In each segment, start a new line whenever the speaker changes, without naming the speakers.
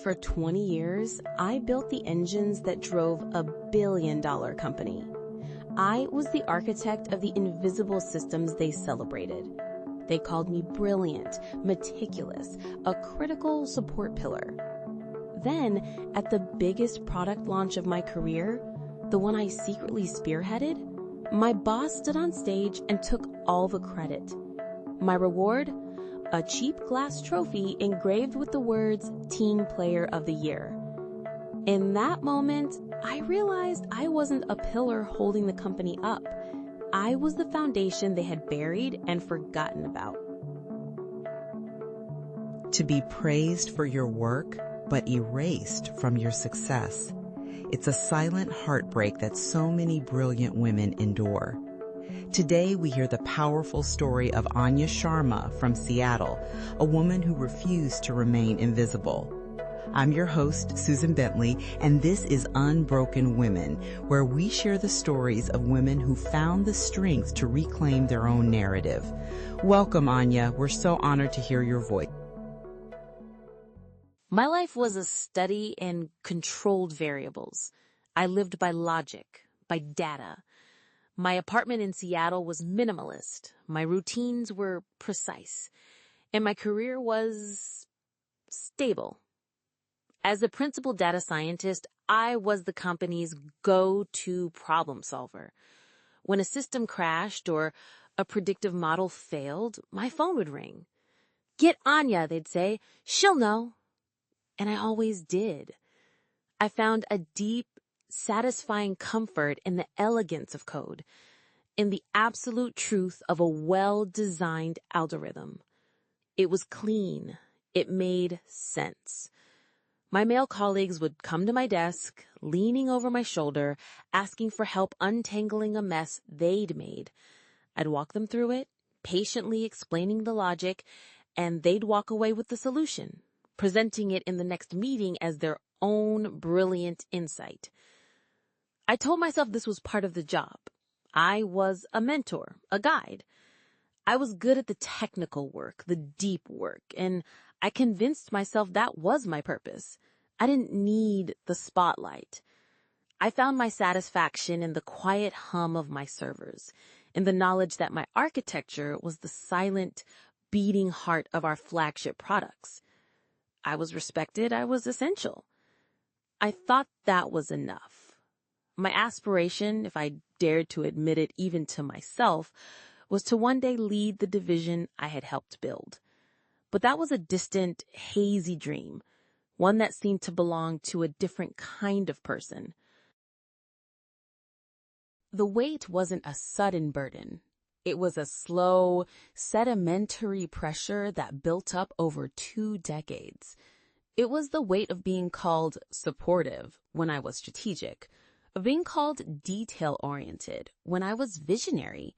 For 20 years, I built the engines that drove a billion-dollar company. I was the architect of the invisible systems they celebrated. They called me brilliant, meticulous, a critical support pillar. Then, at the biggest product launch of my career, the one I secretly spearheaded, my boss stood on stage and took all the credit. My reward? A cheap glass trophy engraved with the words Team Player of the Year. In that moment, I realized I wasn't a pillar holding the company up. I was the foundation they had buried and forgotten about.
To be praised for your work, but erased from your success. It's a silent heartbreak that so many brilliant women endure. Today, we hear the powerful story of Anya Sharma from Seattle, a woman who refused to remain invisible. I'm your host, Susan Bentley, and this is Unbroken Women, where we share the stories of women who found the strength to reclaim their own narrative. Welcome, Anya. We're so honored to hear your voice.
My life was a study in controlled variables. I lived by logic, by data. My apartment in Seattle was minimalist. My routines were precise. And my career was stable. As a principal data scientist, I was the company's go-to problem solver. When a system crashed or a predictive model failed, my phone would ring. "Get Anya," they'd say. "She'll know." And I always did. I found a deep, satisfying comfort in the elegance of code, in the absolute truth of a well-designed algorithm. It was clean. It made sense. My male colleagues would come to my desk, leaning over my shoulder, asking for help untangling a mess they'd made. I'd walk them through it, patiently explaining the logic, and they'd walk away with the solution, presenting it in the next meeting as their own brilliant insight. I told myself this was part of the job. I was a mentor, a guide. I was good at the technical work, the deep work, and I convinced myself that was my purpose. I didn't need the spotlight. I found my satisfaction in the quiet hum of my servers, in the knowledge that my architecture was the silent, beating heart of our flagship products. I was respected. I was essential. I thought that was enough. My aspiration, if I dared to admit it even to myself, was to one day lead the division I had helped build. But that was a distant, hazy dream, one that seemed to belong to a different kind of person. The weight wasn't a sudden burden. It was a slow, sedimentary pressure that built up over 2 decades. It was the weight of being called supportive when I was strategic, of being called detail-oriented when I was visionary.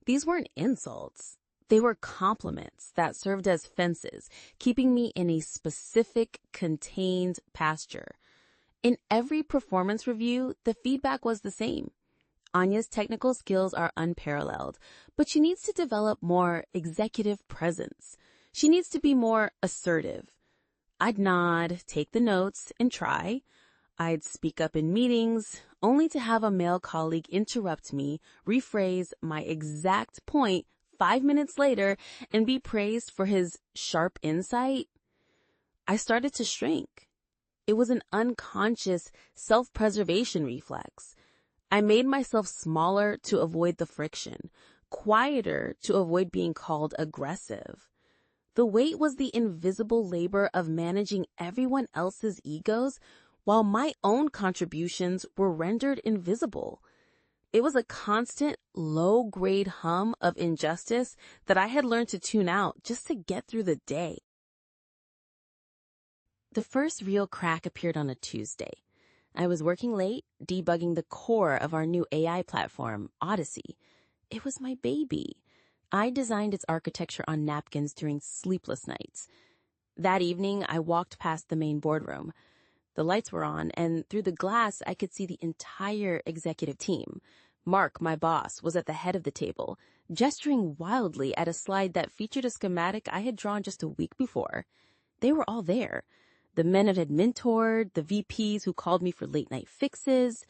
These weren't insults. They were compliments that served as fences, keeping me in a specific, contained pasture. In every performance review, the feedback was the same. Anya's technical skills are unparalleled, but she needs to develop more executive presence. She needs to be more assertive. I'd nod, take the notes, and try. I'd speak up in meetings, only to have a male colleague interrupt me, rephrase my exact point 5 minutes later, and be praised for his sharp insight. I started to shrink. It was an unconscious self-preservation reflex. I made myself smaller to avoid the friction, quieter to avoid being called aggressive. The weight was the invisible labor of managing everyone else's egos while my own contributions were rendered invisible. It was a constant, low-grade hum of injustice that I had learned to tune out just to get through the day. The first real crack appeared on a Tuesday. I was working late, debugging the core of our new AI platform, Odyssey. It was my baby. I designed its architecture on napkins during sleepless nights. That evening, I walked past the main boardroom. The lights were on, and through the glass, I could see the entire executive team. Mark, my boss, was at the head of the table, gesturing wildly at a slide that featured a schematic I had drawn just a week before. They were all there.
The men I had mentored, the VPs who called me for late night fixes.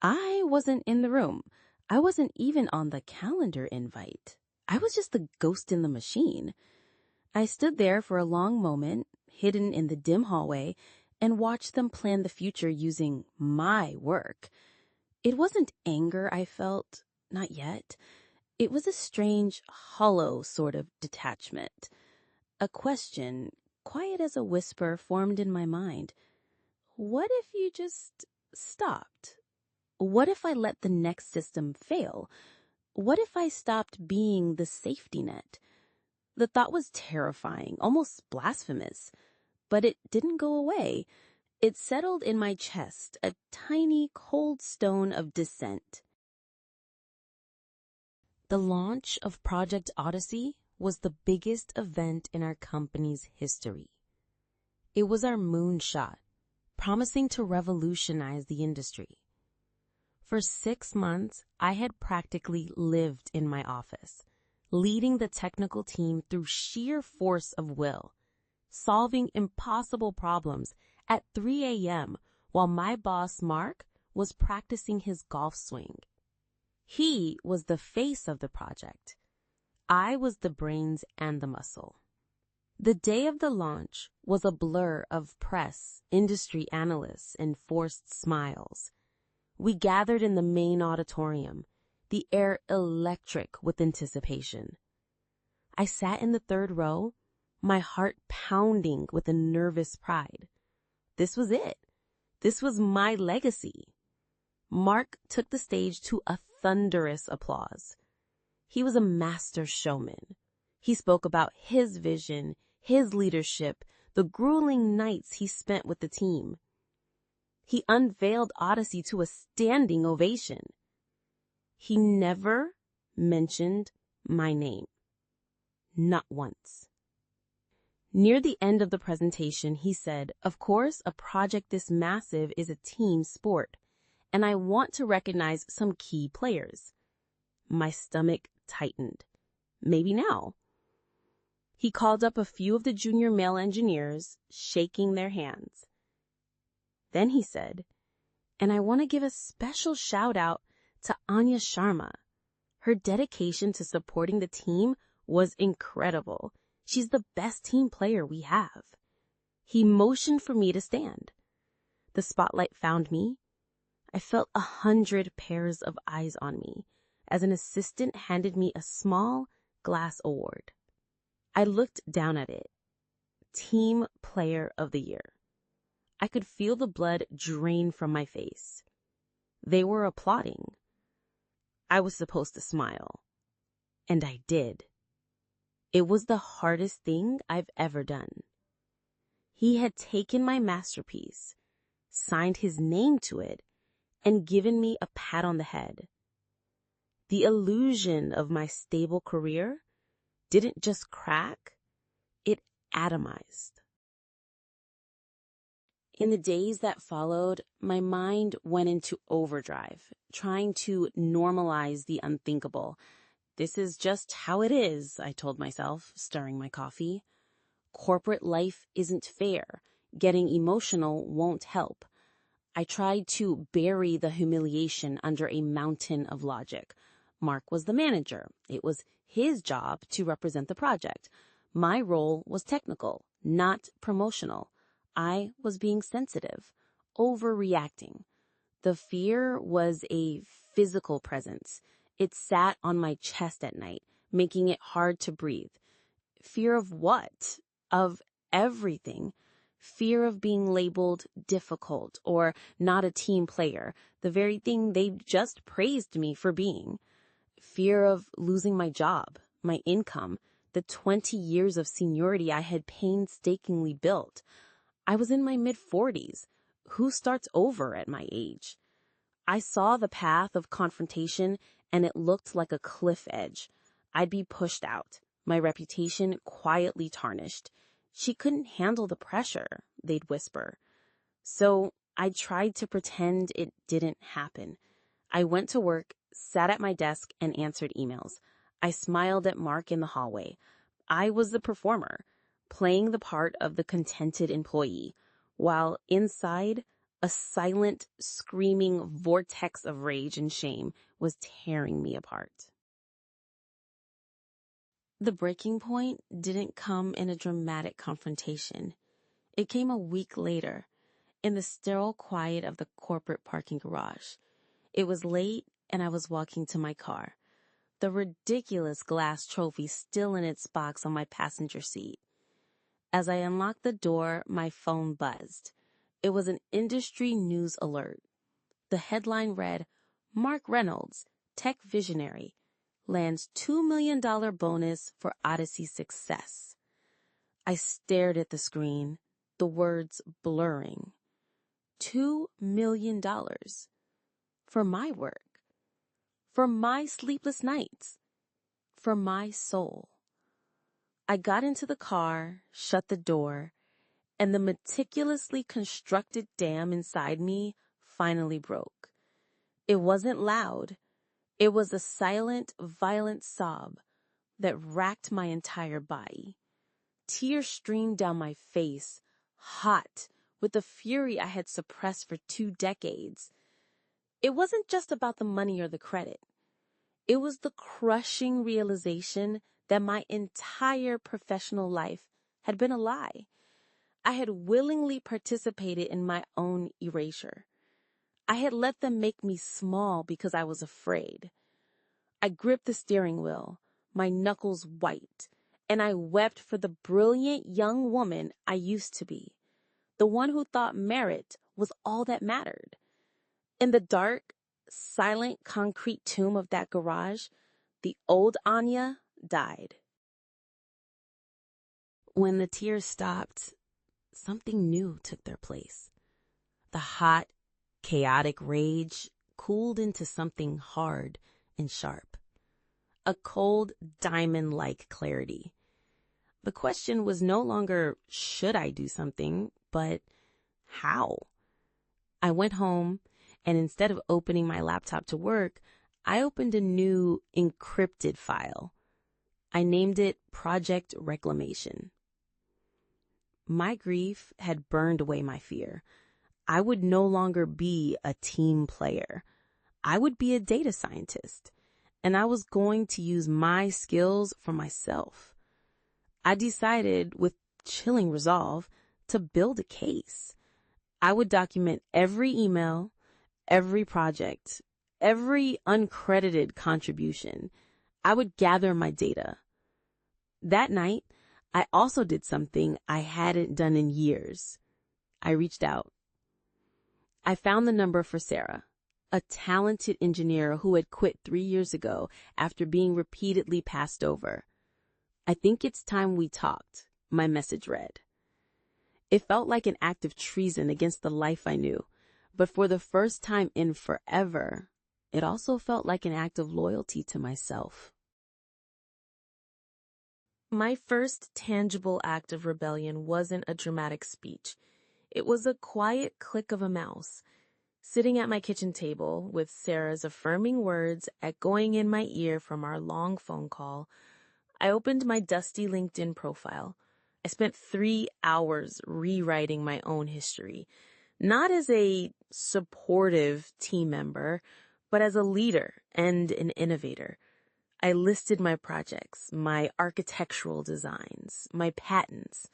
I wasn't in the room. I wasn't even on the calendar invite. I was just the ghost in the machine. I stood there for a long moment, hidden in the dim hallway, and watched them plan the future using my work. It wasn't anger I felt, not yet. It was a strange, hollow sort of detachment. A question, quiet as a whisper, formed in my mind. What if you just stopped? What if I let the next system fail? What if I stopped being the safety net? The thought was terrifying, almost blasphemous, but it didn't go away. It settled in my chest, a tiny, cold stone of dissent.
The launch of Project Odyssey was the biggest event in our company's history. It was our moonshot, promising to revolutionize the industry. For 6 months, I had practically lived in my office, leading the technical team through sheer force of will, solving impossible problems at 3 a.m. while my boss, Mark, was practicing his golf swing. He was the face of the project. I was the brains and the muscle. The day of the launch was a blur of press, industry analysts, and forced smiles. We gathered in the main auditorium, the air electric with anticipation. I sat in the third row, my heart pounding with a nervous pride. This was it. This was my legacy. Mark took the stage to a thunderous applause. He was a master showman. He spoke about his vision, his leadership, the grueling nights he spent with the team. He unveiled Odyssey to a standing ovation. He never mentioned my name. Not once. Near the end of the presentation, he said, "Of course, a project this massive is a team sport, and I want to recognize some key players." My stomach tightened. Maybe now. He called up a few of the junior male engineers, shaking their hands. Then he said, "And I want to give a special shout out to Anya Sharma. Her dedication to supporting the team was incredible. She's the best team player we have." He motioned for me to stand. The spotlight found me. I felt 100 pairs of eyes on me as an assistant handed me a small glass award. I looked down at it. Team Player of the Year. I could feel the blood drain from my face. They were applauding. I was supposed to smile. And I did. It was the hardest thing I've ever done. He had taken my masterpiece, signed his name to it, and given me a pat on the head. The illusion of my stable career didn't just crack, it atomized. In the days that followed, my mind went into overdrive, trying to normalize the unthinkable. This is just how it is, I told myself, stirring my coffee. Corporate life isn't fair. Getting emotional won't help. I tried to bury the humiliation under a mountain of logic. Mark was the manager. It was his job to represent the project. My role was technical, not promotional. I was being sensitive, overreacting. The fear was a physical presence. It sat on my chest at night, making it hard to breathe. Fear of what? Of everything. Fear of being labeled difficult or not a team player, the very thing they just praised me for being. Fear of losing my job, my income, the 20 years of seniority I had painstakingly built. I was in my mid-40s. Who starts over at my age? I saw the path of confrontation, and it looked like a cliff edge. I'd be pushed out, my reputation quietly tarnished. She couldn't handle the pressure, they'd whisper. So I tried to pretend it didn't happen. I went to work, sat at my desk, and answered emails. I smiled at Mark in the hallway. I was the performer, playing the part of the contented employee,
while inside, a silent, screaming vortex of rage and shame was tearing me apart. The breaking point didn't come in a dramatic confrontation. It came a week later, in the sterile quiet of the corporate parking garage. It was late, and I was walking to my car, the ridiculous glass trophy still in its box on my passenger seat. As I unlocked the door, my phone buzzed. It was an industry news alert. The headline read, "Mark Reynolds, tech visionary, lands $2 million bonus for Odyssey success." I stared at the screen, the words blurring. $2 million. For my work. For my sleepless nights. For my soul. I got into the car, shut the door, and the meticulously constructed dam inside me finally broke. It wasn't loud. It was a silent, violent sob that racked my entire body. Tears streamed down my face, hot, with the fury I had suppressed for 2 decades. It wasn't just about the money or the credit. It was the crushing realization that my entire professional life had been a lie. I had willingly participated in my own erasure. I had let them make me small because I was afraid. I gripped the steering wheel, my knuckles white, and I wept for the brilliant young woman I used to be, the one who thought merit was all that mattered. In the dark, silent concrete tomb of that garage, the old Anya died. When the tears stopped, something new took their place. The hot, chaotic rage cooled into something hard and sharp. A cold, diamond-like clarity. The question was no longer, should I do something, but how? I went home, and instead of opening my laptop to work, I opened a new encrypted file. I named it Project Reclamation. My grief had burned away my fear. I would no longer be a team player. I would be a data scientist, and I was going to use my skills for myself. I decided, with chilling resolve, to build a case. I would document every email, every project, every uncredited contribution. I would gather my data. That night, I also did something I hadn't done in years. I reached out. I found the number for Sarah, a talented engineer who had quit 3 years ago after being repeatedly passed over. "I think it's time we talked," my message read. It felt like an act of treason against the life I knew, but for the first time in forever, it also felt like an act of loyalty to myself. My first tangible act of rebellion wasn't a dramatic speech. It was a quiet click of a mouse. Sitting at my kitchen table with Sarah's affirming words echoing in my ear from our long phone call, I opened my dusty LinkedIn profile. I spent 3 hours rewriting my own history, not as a supportive team member, but as a leader and an innovator. I listed my projects, my architectural designs, my patents.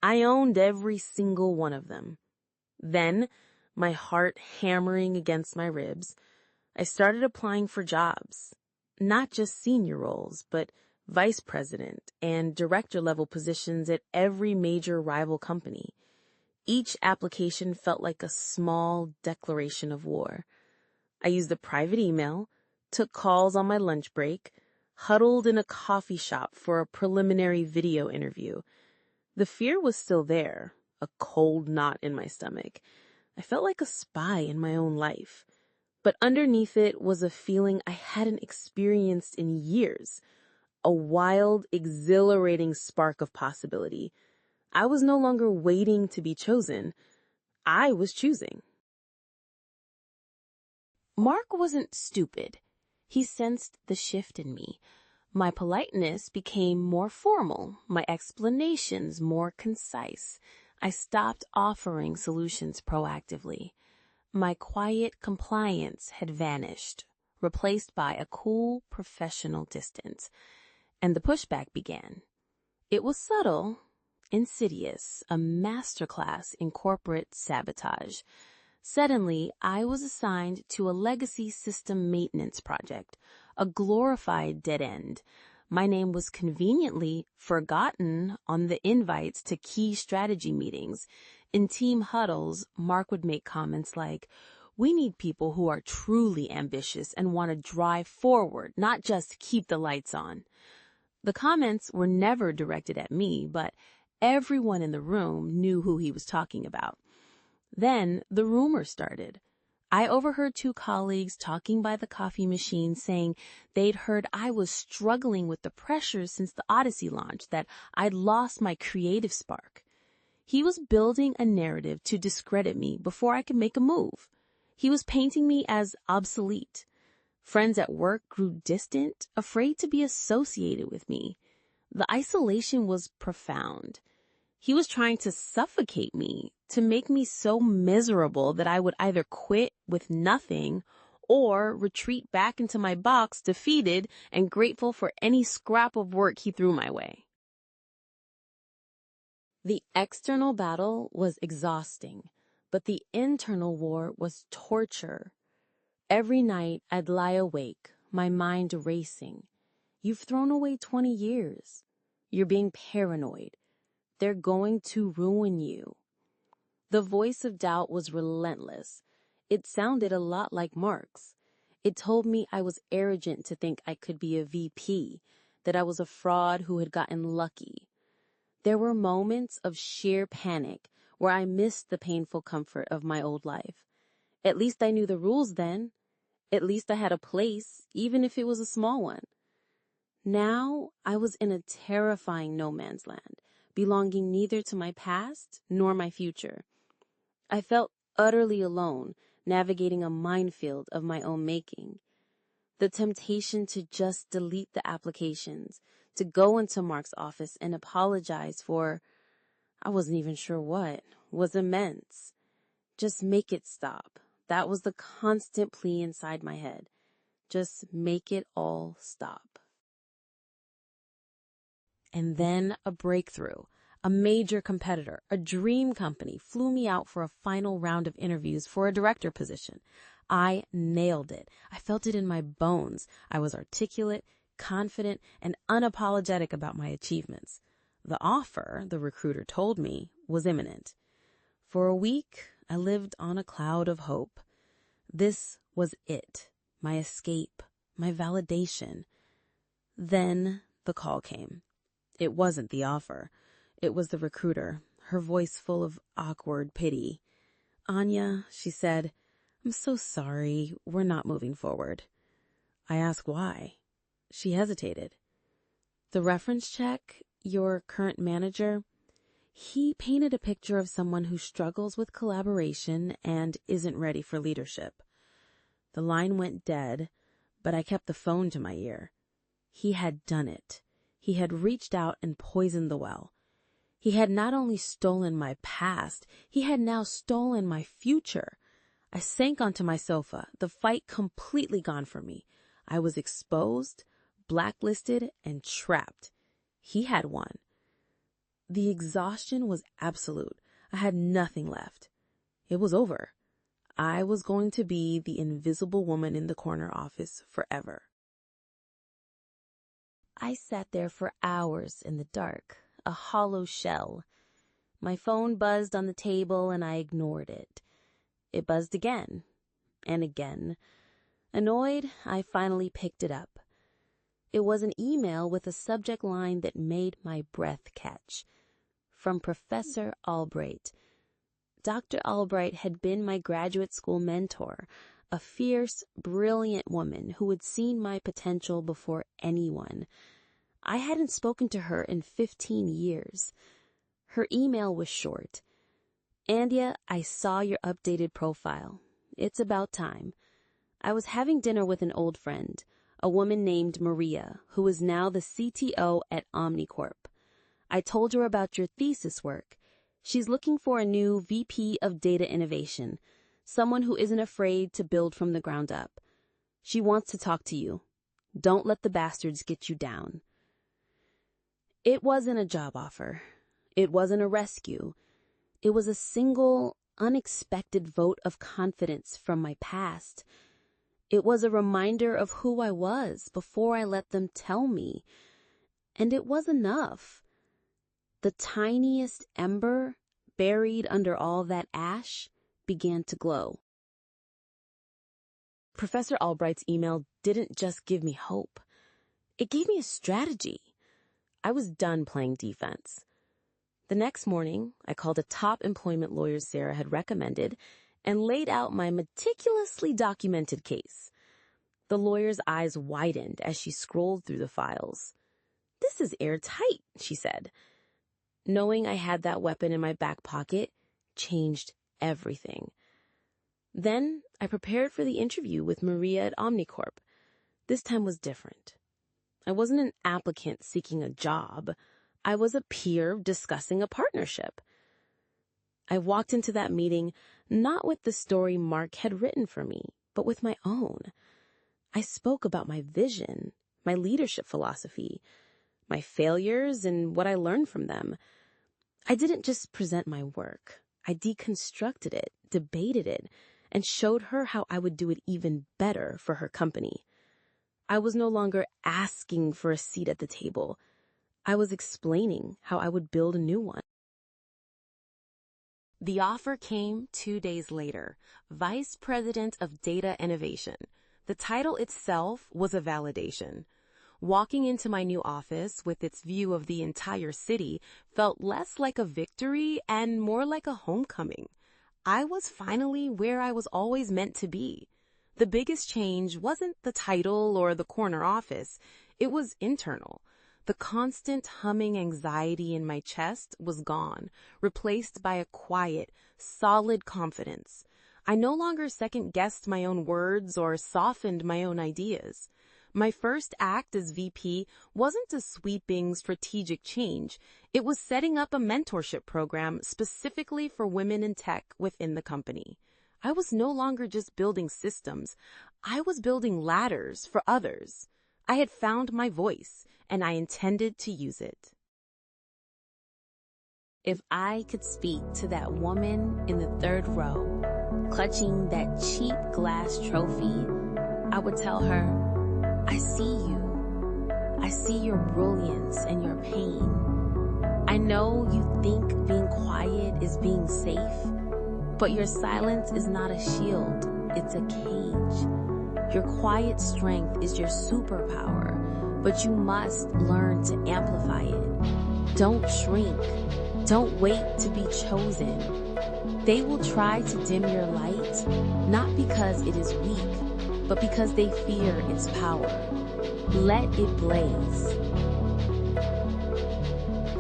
I owned every single one of them. Then, my heart hammering against my ribs, I started applying for jobs. Not just senior roles, but vice president and director level positions at every major rival company. Each application felt like a small declaration of war. I used a private email, took calls on my lunch break, huddled in a coffee shop for a preliminary video interview. The fear was still there, a cold knot in my stomach. I felt like a spy in my own life. But underneath it was a feeling I hadn't experienced in years, a wild, exhilarating spark of possibility. I was no longer waiting to be chosen. I was choosing. Mark wasn't stupid. He sensed the shift in me. My politeness became more formal, my explanations more concise.
I stopped offering solutions proactively. My quiet compliance had vanished, replaced by a cool professional distance, and the pushback began. It was subtle, insidious, a masterclass in corporate sabotage. Suddenly, I was assigned to a legacy system maintenance project, a glorified dead end. My name was conveniently forgotten on the invites to key strategy meetings. In team huddles, Mark would make comments like, "We need people who are truly ambitious and want to drive forward, not just keep the lights on." The comments were never directed at me, but everyone in the room knew who he was talking about. Then the rumor started. I overheard two colleagues talking by the coffee machine saying they'd heard I was struggling with the pressures since the Odyssey launch, that I'd lost my creative spark. He was building a narrative to discredit me before I could make a move. He was painting me as obsolete. Friends at work grew distant, afraid to be associated with me. The isolation was profound. He was trying to suffocate me, to make me so miserable that I would either quit with nothing or retreat back into my box defeated and grateful for any scrap of work he threw my way. The external battle was exhausting, but the internal war was torture. Every night I'd lie awake, my mind racing. You've thrown away 20 years. You're being paranoid. They're going to ruin you. The voice of doubt was relentless. It sounded a lot like Mark's. It told me I was arrogant to think I could be a VP, that I was a fraud who had gotten lucky. There were moments of sheer panic where I missed the painful comfort of my old life. At least I knew the rules then. At least I had a place, even if it was a small one. Now I was in a terrifying no man's land, belonging neither to my past nor my future. I felt utterly alone, navigating a minefield of my own making. The temptation to just delete the applications, to go into Mark's office and apologize for, I wasn't even sure what, was immense. Just make it stop. That was the constant plea inside my head. Just make it all stop. And then a breakthrough. A major competitor, a dream company, flew me out for a final round of interviews for a director position. I nailed it. I felt it in my bones. I was articulate, confident, and unapologetic about my achievements. The offer, the recruiter told me, was imminent. For a week, I lived on a cloud of hope. This was it, my escape, my validation. Then the call came. It wasn't the offer. It was the recruiter, her voice full of awkward pity. "Anya," she said, "I'm so sorry. We're not moving forward." I asked why. She hesitated. "The reference check, your current manager, he painted a picture of someone who struggles with collaboration and isn't ready for leadership." The line went dead, but I kept the phone to my ear. He had done it. He had reached out and poisoned the well. He had not only stolen my past, he had now stolen my future. I sank onto my sofa, the fight completely gone from me. I was exposed, blacklisted, and trapped. He had won. The exhaustion was absolute. I had nothing left. It was over. I was going to be the invisible woman in the corner office forever. I sat there for hours in the dark, a hollow shell. My phone buzzed on the table and I ignored it. It buzzed again and again. Annoyed, I finally picked it up. It was an email with a subject line that made my breath catch. From Professor Albright. Dr. Albright had been my graduate school mentor, a fierce, brilliant woman who had seen my potential before anyone. I hadn't spoken to her in 15 years. Her email was short. "Anya, I saw your updated profile. It's about time. I was having dinner with an old friend, a woman named Maria, who is now the CTO at Omnicorp. I told her about your thesis work.
She's looking for a new VP of Data Innovation, someone who isn't afraid to build from the ground up. She wants to talk to you. Don't let the bastards get you down. It wasn't a job offer. It wasn't a rescue. It was a single, unexpected vote of confidence from my past. It was a reminder of who I was before I let them tell me. And it was enough. The tiniest ember, buried under all that ash, began to glow. Professor Albright's email didn't just give me hope. It gave me a strategy. I was done playing defense. The next morning, I called a top employment lawyer Sarah had recommended and laid out my meticulously documented case. The lawyer's eyes widened as she scrolled through the files. "This is airtight," she said. Knowing I had that weapon in my back pocket changed everything. Then I prepared for the interview with Maria at Omnicorp. This time was different. I wasn't an applicant seeking a job. I was a peer discussing a partnership. I walked into that meeting not with the story Mark had written for me, but with my own. I spoke about my vision, my leadership philosophy, my failures, and what I learned from them. I didn't just present my work. I deconstructed it, debated it, and showed her how I would do it even better for her company. I was no longer asking for a seat at the table. I was explaining how I would build a new one. The offer came 2 days later, Vice President of Data Innovation. The title itself was a validation. Walking into my new office with its view of the entire city felt less like a victory and more like a homecoming. I was finally where I was always meant to be. The biggest change wasn't the title or the corner office. It was internal. The constant humming anxiety in my chest was gone, replaced by a quiet, solid confidence. I no longer second-guessed my own words or softened my own ideas. My first act as VP wasn't a sweeping, strategic change. It was setting up a mentorship program specifically for women in tech within the company. I was no longer just building systems. I was building ladders for others. I had found my voice, and I intended to use it. If I could speak to that woman in the third row, clutching that cheap glass trophy, I would tell her, I see you. I see your brilliance and your pain. I know you think being quiet is being safe, but your silence is not a shield, it's a cage. Your quiet strength is your superpower, but you must learn to amplify it. Don't shrink. Don't wait to be chosen. They will try to dim your light, not because it is weak, but because they fear its power. Let it blaze.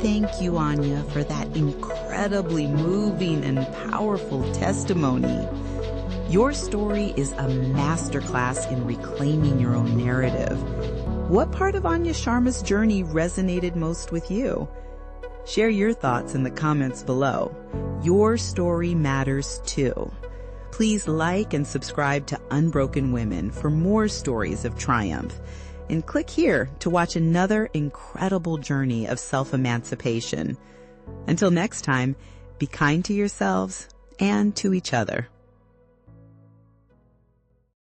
Thank you, Anya, for that incredibly moving and powerful testimony. Your story is a masterclass in reclaiming your own narrative. What part of Anya Sharma's journey resonated most with you? Share your thoughts in the comments below. Your story matters too. Please like and subscribe to Unbroken Women for more stories of triumph. And click here to watch another incredible journey of self-emancipation. Until next time, be kind to yourselves and to each other.